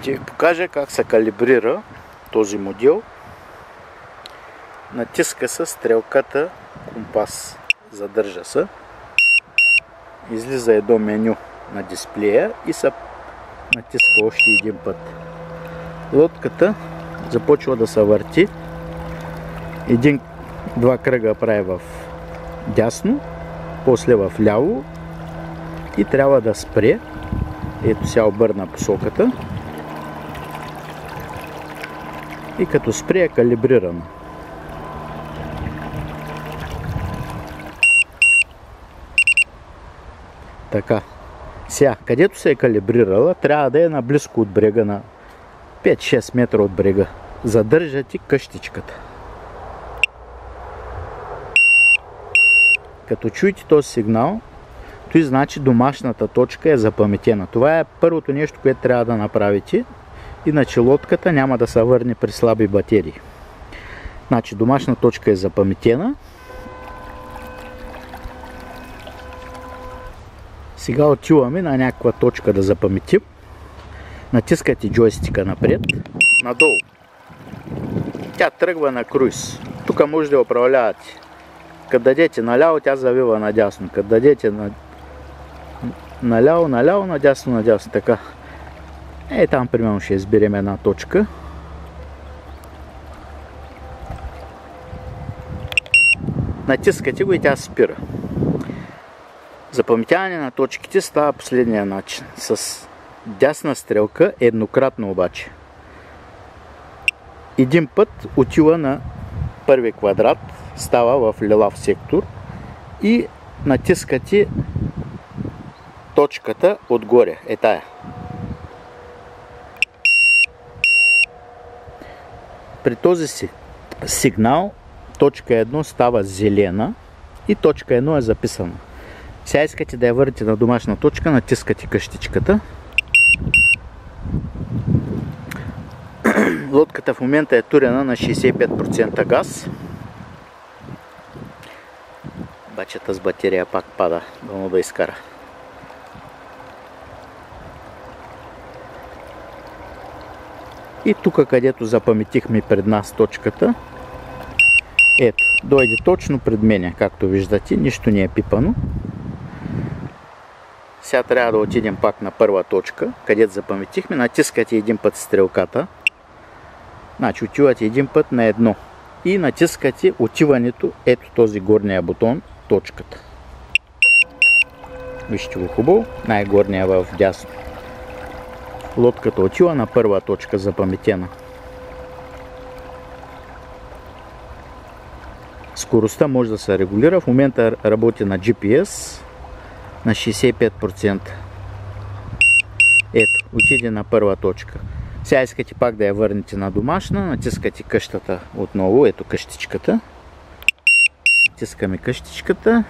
Ще ви покажа как се калибрира този модел. Натиска се стрелката компас, задържа се, излиза едно меню на дисплея и се натиска още един път. Лодката започва да се върти, два кръга прави в дясно, после в ляво и трябва да спре. Ето сега обърна посоката и като спре е калибрирана. Така, сега, където се е калибрирала, трябва да е наблизко от брега, на 5-6 метра от брега. Задържате къщичката. Като чуете този сигнал, той значи домашната точка е запаметена. Това е първото нещо, което трябва да направите, иначе лодката няма да се върне при слаби батерии. Значи домашна точка е запаметена. Сега отиваме на някаква точка да запаметим. Натискате джойстика напред, надолу. Тя тръгва на круиз. Тук може да управлявате. Като дадете наляво, тя завива надясно. Като дадете наляво, надясно. Така. Там примерно ще изберем една точка. Натискате го и тя спира. Запаметяване на точките става последния начин. С дясна стрелка, еднократно обаче. Един път отива на първи квадрат, става в лилав сектор и натискате точката отгоре, тая. При този сигнал точка 1 става зелена и точка 1 е записана. Сега искате да я върнете на домашна точка, натискате къщичката. Лодката в момента е турена на 65% газ. Бачата с батерия пак пада, дано да изкара. И тук, където запаметихме пред нас точката, ето, дойде точно пред мене, както виждате, нищо не е пипано. Сега трябва да отидем пак на първа точка, където запаметихме, натискате един път стрелката. Значи отивате един път на едно и натискате отиването, ето този горния бутон, точката. Вижте го хубаво, най-горния в дясно. Лодката отива на първа точка запаметена. Скоростта може да се регулира, в момента работи на GPS на 65%. Ето, отиде на първа точка. Сега искате пак да я върнете на домашна, натискате къщата отново, ето къщичката. Натискаме къщичката